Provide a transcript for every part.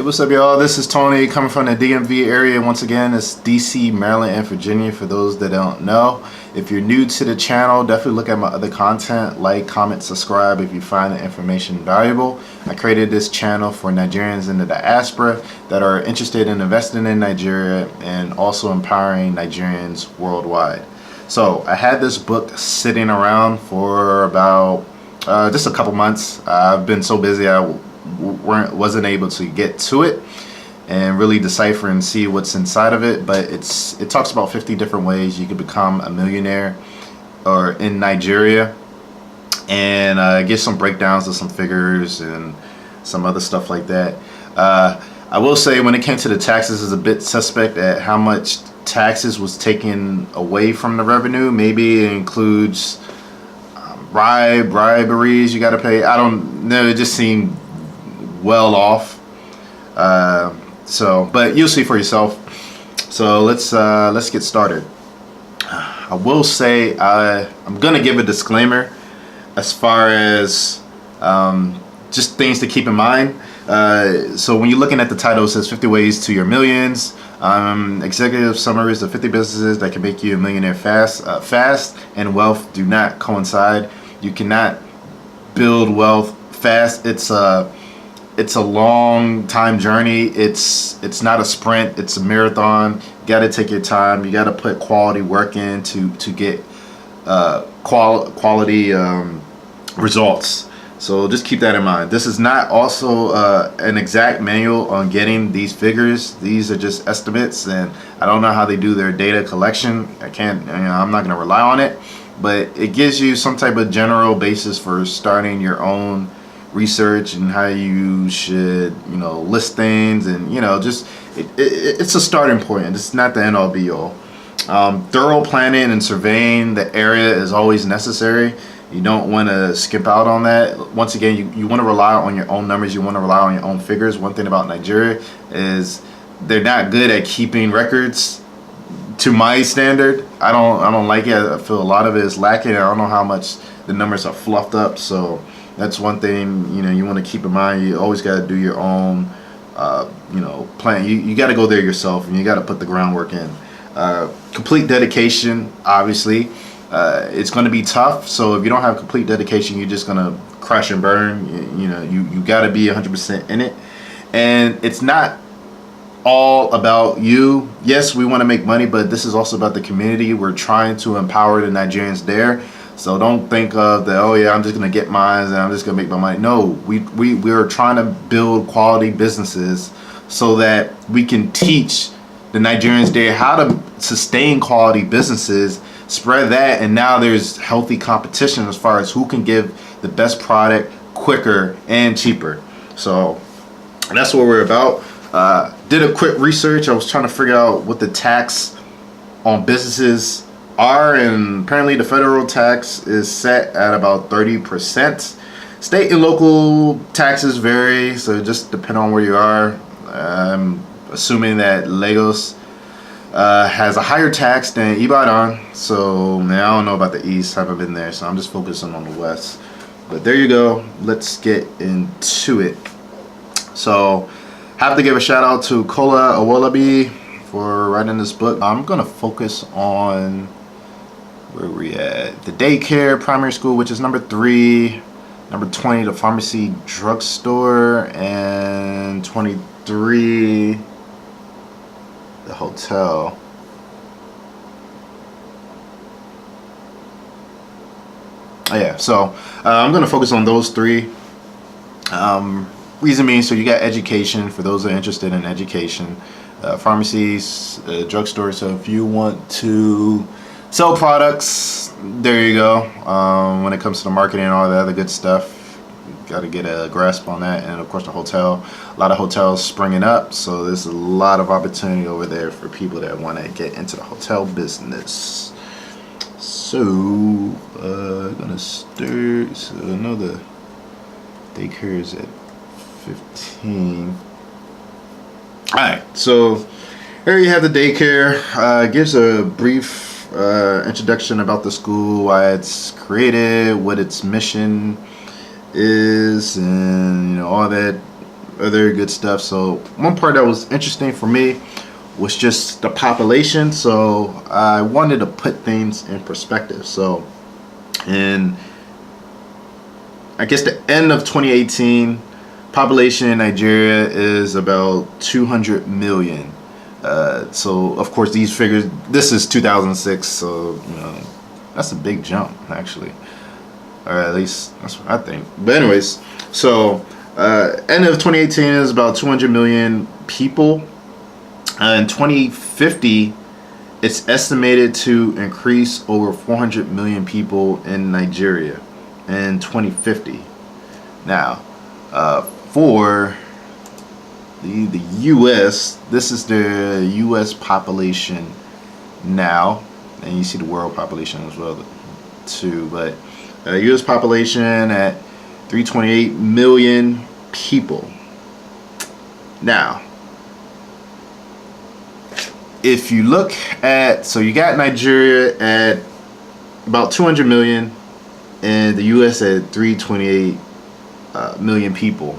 What's up, y'all? This is Tony coming from the DMV area. Once again, it's DC, Maryland, and Virginia for those that don't know. If you're new to the channel, definitely look at my other content. Like, comment, subscribe if you find the information valuable. I created this channel for Nigerians in the diaspora that are interested in investing in Nigeria and also empowering Nigerians worldwide. So I had this book sitting around for about just a couple months. I've been so busy I wasn't able to get to it and really decipher and see what's inside of it, but it talks about 50 different ways you could become a millionaire or in Nigeria, and give some breakdowns of some figures and some other stuff like that. I will say when it came to the taxes, is a bit suspect at how much taxes was taken away from the revenue. Maybe it includes briberies you got to pay. I don't know, it just seemed well off. But you'll see for yourself. So let's get started. I will say I'm gonna give a disclaimer as far as just things to keep in mind. So when you're looking at the title, it says 50 ways to your millions. Executive summaries of 50 businesses that can make you a millionaire fast. Fast and wealth do not coincide. You cannot build wealth fast. It's a long time journey. It's not a sprint, it's a marathon. You got to take your time. You got to put quality work in to get quality results. So just keep that in mind. This is not also an exact manual on getting these figures. These are just estimates, and I don't know how they do their data collection. I'm not going to rely on it, but it gives you some type of general basis for starting your own research and how you should, list things, and it's a starting point. It's not the end all be all. Thorough planning and surveying the area is always necessary. You don't want to skip out on that. Once again, you want to rely on your own numbers. You want to rely on your own figures. One thing about Nigeria is they're not good at keeping records to my standard. I don't like it. I feel a lot of it is lacking. I don't know how much the numbers are fluffed up. So that's one thing you want to keep in mind. You always got to do your own plan. You got to go there yourself, and you got to put the groundwork in. Complete dedication, obviously. It's going to be tough, so if you don't have complete dedication, you're just going to crash and burn. You got to be 100% in it, and it's not all about you. Yes, we want to make money, but this is also about the community. We're trying to empower the Nigerians there. So don't think of the, oh yeah, I'm just gonna get mine and I'm just gonna make my money. No, we are trying to build quality businesses so that we can teach the Nigerians there how to sustain quality businesses, spread that, and now there's healthy competition as far as who can give the best product quicker and cheaper. So that's what we're about. Did a quick research. I was trying to figure out what the tax on businesses are, and apparently the federal tax is set at about 30%. State and local taxes vary, so just depend on where you are. I'm assuming that Lagos has a higher tax than Ibadan, so I don't know about the east. I haven't been there, so I'm just focusing on the west. But there you go. Let's get into it. So have to give a shout out to Kola Awolabi for writing this book. I'm gonna focus on where we at. The daycare, primary school, which is number 3. Number 20, the pharmacy, drugstore, and 23, the hotel. Oh yeah, so I'm gonna focus on those 3. Reason being, so you got education for those that are interested in education, pharmacies, drugstore. So if you want to sell products, there you go. When it comes to the marketing and all the other good stuff, you got to get a grasp on that. And of course the hotel, a lot of hotels springing up, so there's a lot of opportunity over there for people that want to get into the hotel business. So gonna start. So I know the daycare is at 15. All right, so here you have the daycare. Gives a brief introduction about the school, why it's created, what its mission is, and all that other good stuff. So one part that was interesting for me was just the population. So I wanted to put things in perspective. So in, I guess, the end of 2018, population in Nigeria is about 200 million. So of course these figures, this is 2006, so you know, that's a big jump actually, or at least that's what I think. But anyways, so end of 2018 is about 200 million people. In 2050, it's estimated to increase over 400 million people in Nigeria in 2050. Now, for the U.S., this is the U.S. population now, and you see the world population as well too. But U.S. population at 328 million people. Now, if you look at, so you got Nigeria at about 200 million, and the U.S. at 328 million people.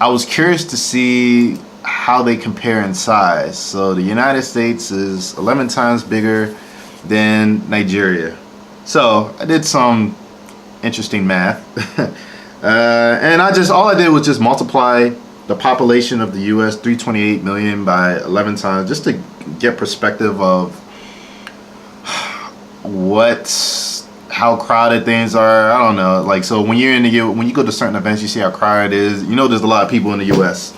I was curious to see how they compare in size. So the United States is 11 times bigger than Nigeria. So I did some interesting math, and all I did was just multiply the population of the U.S. 328 million by 11 times, just to get perspective of how crowded things are. I don't know, like, so when you go to certain events, you see how crowded it is. You know, there's a lot of people in the U.S.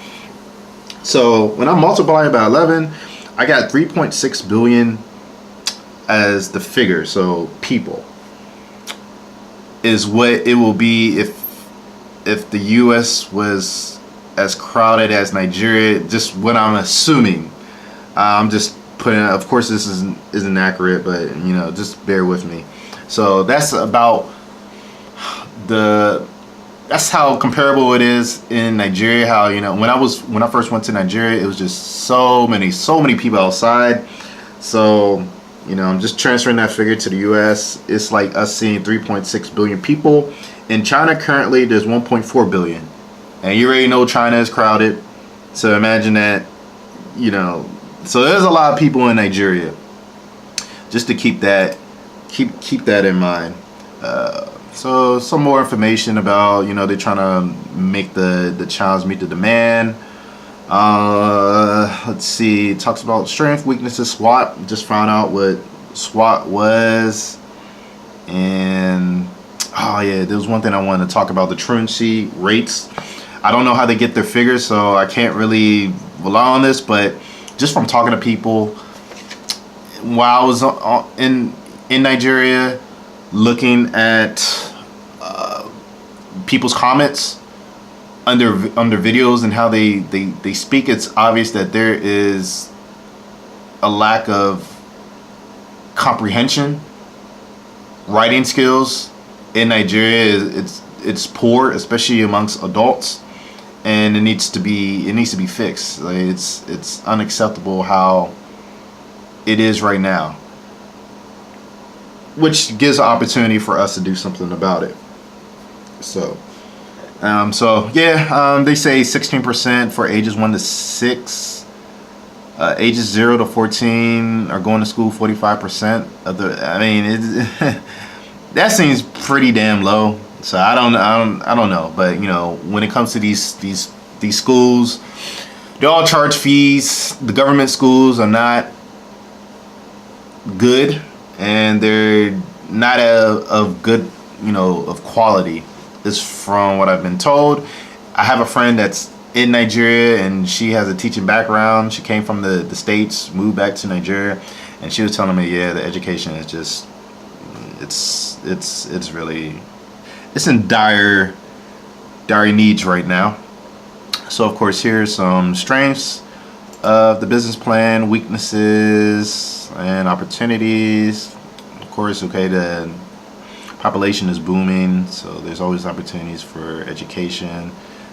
So when I multiply it by 11, I got 3.6 billion as the figure. So people is what it will be if the U.S. was as crowded as Nigeria. Just what I'm assuming. I'm just putting. Of course, this isn't accurate, but you know, just bear with me. So that's about that's how comparable it is in Nigeria. How, you know, when I first went to Nigeria, it was just so many people outside. So, you know, I'm just transferring that figure to the U.S. It's like us seeing 3.6 billion people. In China currently, there's 1.4 billion, and you already know China is crowded. So imagine that, you know. So there's a lot of people in Nigeria. Just to keep that in mind. So some more information about, you know, they're trying to make the challenge meet the demand. Let's see, it talks about strength, weaknesses, SWOT. Just found out what SWOT was. And oh yeah, there was one thing I wanted to talk about, the truancy rates. I don't know how they get their figures, so I can't really rely on this, but just from talking to people while I was in Nigeria, looking at people's comments under videos and how they speak, it's obvious that there is a lack of comprehension. Writing skills in Nigeria, it's poor, especially amongst adults, and it needs to be fixed. Like, it's unacceptable how it is right now, which gives an opportunity for us to do something about it. So they say 16% for ages 1 to 6. Ages 0 to 14 are going to school. 45% of the. I mean, that seems pretty damn low. So I don't know. But you know, when it comes to these schools, they all charge fees. The government schools are not good, and they're not of good, you know, of quality. Is from what I've been told. I have a friend that's in Nigeria, and she has a teaching background. She came from the States, moved back to Nigeria, and she was telling me, yeah, the education is just, it's really, it's in dire needs right now. So of course, here's some strengths of the business plan, weaknesses and opportunities. Of course, okay, the population is booming, so there's always opportunities for education,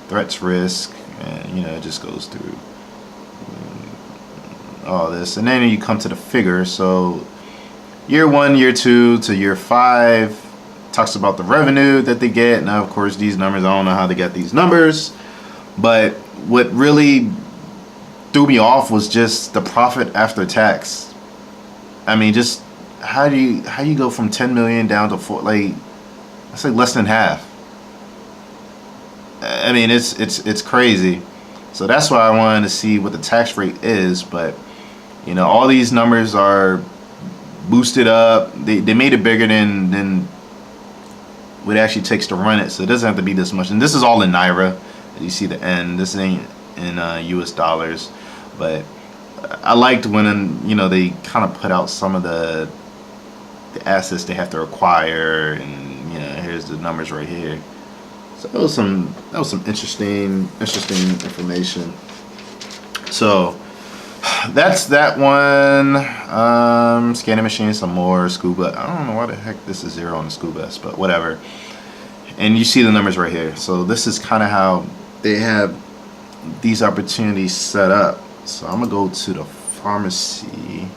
threats, risk, and you know, it just goes through all this. And then you come to the figure. So year 1, year 2 to year 5 talks about the revenue that they get. Now of course, these numbers, I don't know how they get these numbers, But what really threw me off was just the profit after tax. I mean, just how do you go from 10 million down to four? Like, that's like less than half. I mean, it's crazy. So that's why I wanted to see what the tax rate is. But you know, all these numbers are boosted up. They made it bigger than what it actually takes to run it. So it doesn't have to be this much. And this is all in Naira. You see the N. This ain't in US dollars. But I liked when, you know, they kind of put out some of the assets they have to acquire, and you know, here's the numbers right here. So that was some interesting information. So that's that one. Scanning machine, some more scuba. I don't know why the heck this is 0 on the scuba, but whatever. And you see the numbers right here. So this is kind of how they have these opportunities set up. So I'm gonna go to the pharmacy,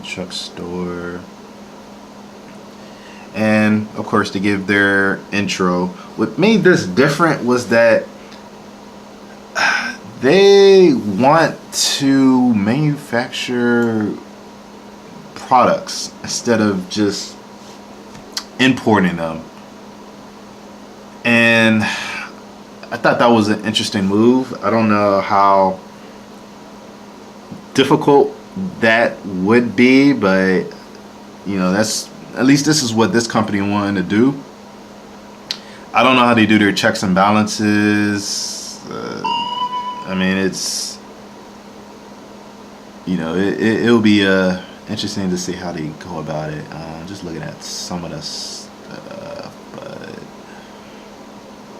drugstore, and of course to give their intro. What made this different was that they want to manufacture products instead of just importing them. And I thought that was an interesting move. I don't know how difficult that would be, but you know, that's at least this is what this company wanted to do. I don't know how they do their checks and balances. I mean, it's, you know, it'll be interesting to see how they go about it. Just looking at some of the stuff, but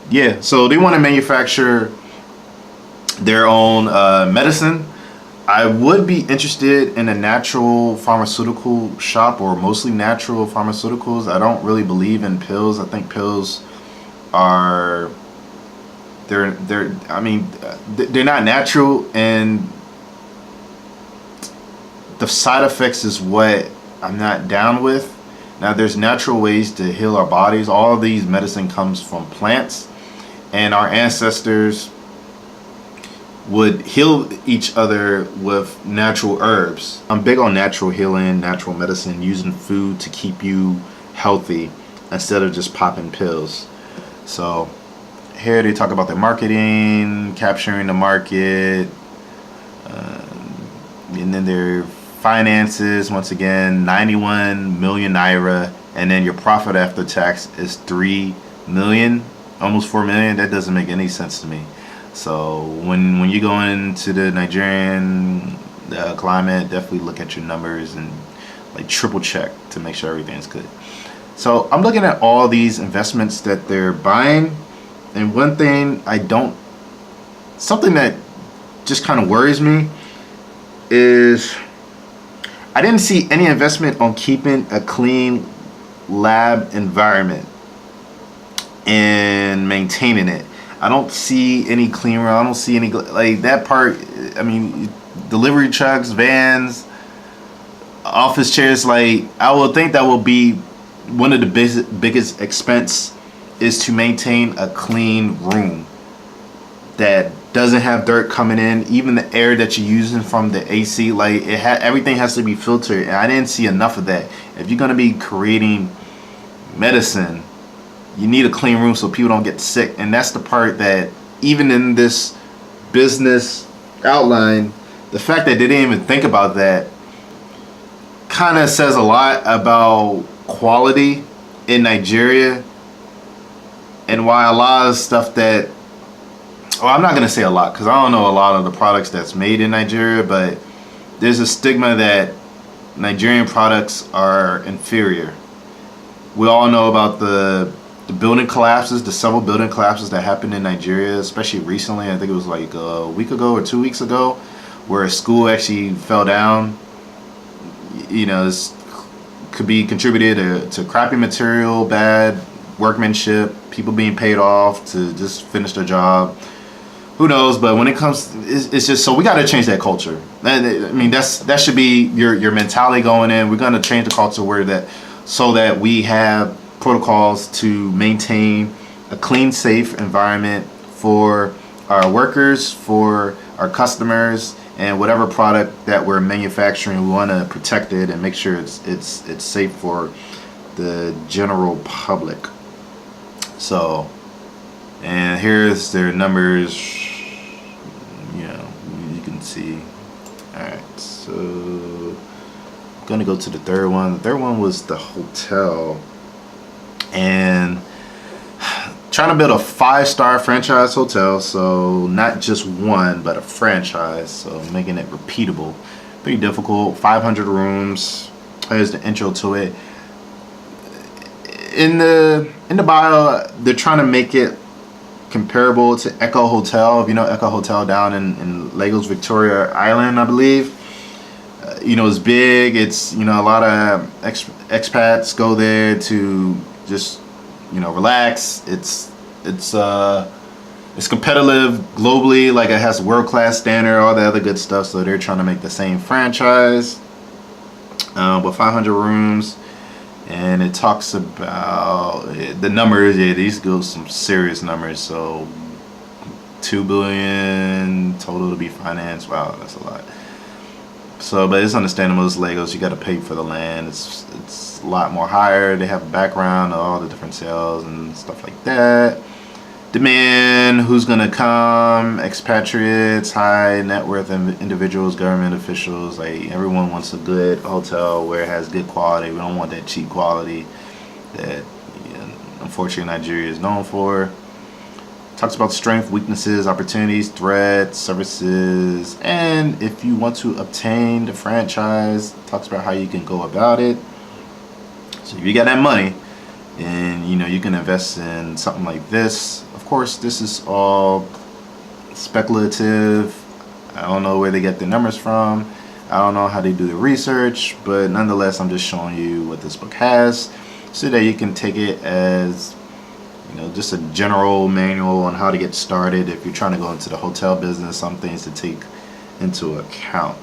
yeah. So they want to manufacture their own medicine. I would be interested in a natural pharmaceutical shop, or mostly natural pharmaceuticals. I don't really believe in pills. I think pills are they're not natural, and the side effects is what I'm not down with. Now, there's natural ways to heal our bodies. All of these medicine comes from plants, and our ancestors would heal each other with natural herbs. I'm big on natural healing, natural medicine, using food to keep you healthy instead of just popping pills. So here they talk about their marketing, capturing the market, and then their finances. Once again, 91 million Naira, and then your profit after tax is 3 million, almost 4 million. That doesn't make any sense to me. So when you go into the Nigerian climate, definitely look at your numbers and like triple check to make sure everything's good. So I'm looking at all these investments that they're buying, and one thing something that just kind of worries me is I didn't see any investment on keeping a clean lab environment and maintaining it. I don't see any clean room. I don't see any, like, that part. I mean, delivery trucks, vans, office chairs. Like, I would think that will be one of the biggest expense, is to maintain a clean room that doesn't have dirt coming in. Even the air that you're using from the AC, like, everything has to be filtered. And I didn't see enough of that. If you're gonna be creating medicine, you need a clean room so people don't get sick. And that's the part that, even in this business outline, the fact that they didn't even think about that kind of says a lot about quality in Nigeria, and why a lot of stuff that, well, I'm not going to say a lot because I don't know a lot of the products that's made in Nigeria, but there's a stigma that Nigerian products are inferior. We all know about the building collapses, the several building collapses that happened in Nigeria, especially recently. I think it was like a week ago or 2 weeks ago, where a school actually fell down. You know, this could be contributed to crappy material, bad workmanship, people being paid off to just finish their job. Who knows? But when it comes, it's just, so we got to change that culture. I mean, that should be your mentality going in. We're going to change the culture so that we have protocols to maintain a clean, safe environment for our workers, for our customers, and whatever product that we're manufacturing, we want to protect it and make sure it's safe for the general public. So, and here's their numbers. You know, you can see. All right, so I'm gonna go to the third one. The third one was the hotel, and trying to build a 5-star franchise hotel, so not just one but a franchise, so making it repeatable. Pretty difficult. 500 rooms. Here's the intro to it. In the bio, they're trying to make it comparable to Echo Hotel. If you know Echo Hotel down in Lagos, Victoria Island, I believe. You know, it's big. It's, you know, a lot of expats go there to just, you know, relax. It's competitive globally. Like, it has world-class standard, all the other good stuff. So they're trying to make the same franchise with 500 rooms. And it talks about the numbers. Yeah, these go some serious numbers. So 2 billion total to be financed. Wow, that's a lot. So, but it's understandable. It's Lagos. You got to pay for the land. It's a lot more higher. They have a background of all the different sales and stuff like that. Demand, who's gonna come? Expatriates, high net worth individuals, government officials. Like, everyone wants a good hotel where it has good quality. We don't want that cheap quality that, you know, unfortunately Nigeria is known for. Talks about strength, weaknesses, opportunities, threats, services, and if you want to obtain the franchise, talks about how you can go about it. So if you got that money, and you know, you can invest in something like this. Of course, this is all speculative. I don't know where they get the numbers from. I don't know how they do the research, but nonetheless, I'm just showing you what this book has so that you can take it as, you know, just a general manual on how to get started if you're trying to go into the hotel business. Some things to take into account.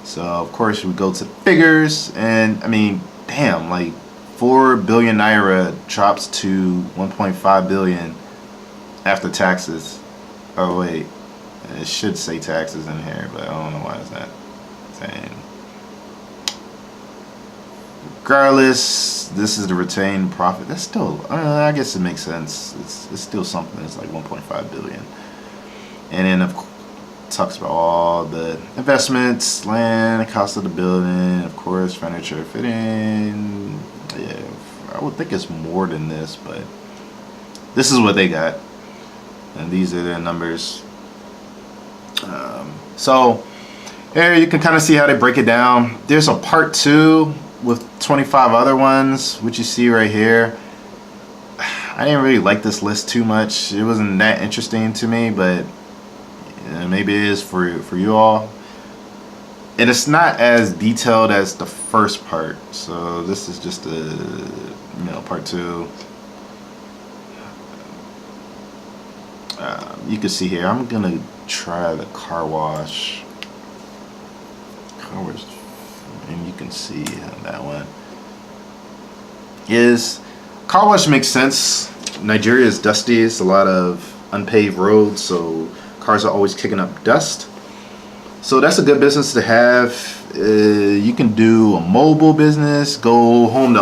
So of course we go to the figures, and I mean, damn, like 4 billion naira drops to 1.5 billion after taxes. Oh wait, it should say taxes in here, but I don't know why it's not saying. Regardless, this is the retained profit. That's still, I guess it makes sense. It's still something. It's like 1.5 billion. And then of course, talks about all the investments, land, cost of the building, of course, furniture, fitting. Yeah, I would think it's more than this, but this is what they got, and these are their numbers. So here you can kind of see how they break it down. There's a part 2 with 25 other ones, which you see right here. I didn't really like this list too much. It wasn't that interesting to me, but maybe it is for you all. And it's not as detailed as the first part. So this is just a, you know, part 2. You can see here, I'm gonna try the car wash. And you can see that one is, car wash makes sense. Nigeria is dusty. It's a lot of unpaved roads, so cars are always kicking up dust. So that's a good business to have. You can do a mobile business, go home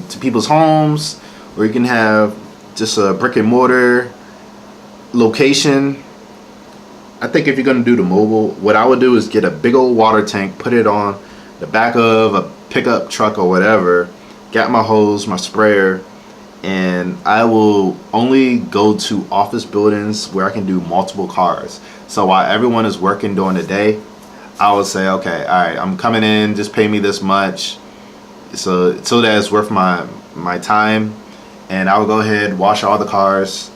to people's homes, or you can have just a brick and mortar location. I think if you're gonna do the mobile, what I would do is get a big old water tank, put it on the back of a pickup truck or whatever, got my hose, my sprayer, and I will only go to office buildings where I can do multiple cars. So while everyone is working during the day, I will say, okay, all right, I'm coming in, just pay me this much, so that it's worth my time, and I will go ahead, wash all the cars,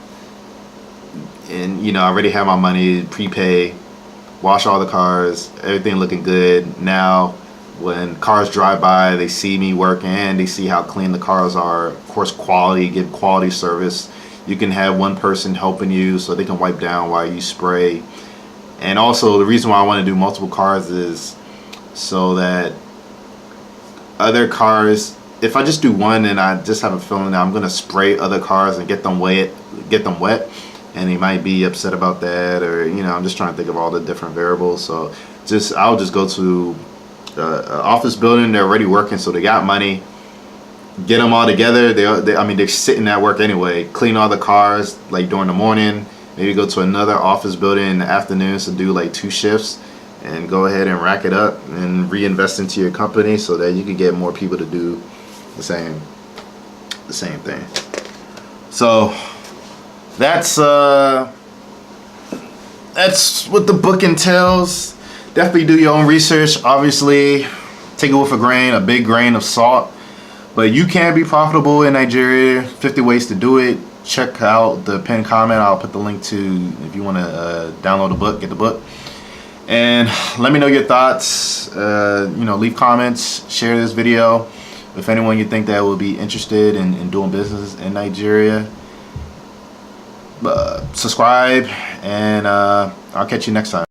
and you know, I already have my money, prepay, wash all the cars, everything looking good. Now when cars drive by, they see me working, and they see how clean the cars are. Of course, quality, give quality service. You can have one person helping you so they can wipe down while you spray. And also, the reason why I want to do multiple cars is so that other cars if I just do one, and I just have a feeling that I'm gonna spray other cars and get them wet, and he might be upset about that, or you know, I'm just trying to think of all the different variables. So I'll just go to the office building. They're already working, so they got money. Get them all together. I mean, they're sitting at work anyway. Clean all the cars like during the morning. Maybe go to another office building in the afternoons to do like 2 shifts, and go ahead and rack it up and reinvest into your company so that you can get more people to do the same thing. So that's what the book entails. Definitely do your own research. Obviously, take it with a big grain of salt. But you can be profitable in Nigeria. 50 ways to do it. Check out the pinned comment. I'll put the link to if you want to download the book, get the book. And let me know your thoughts. You know, leave comments, share this video with anyone you think that will be interested in doing business in Nigeria. Subscribe, and I'll catch you next time.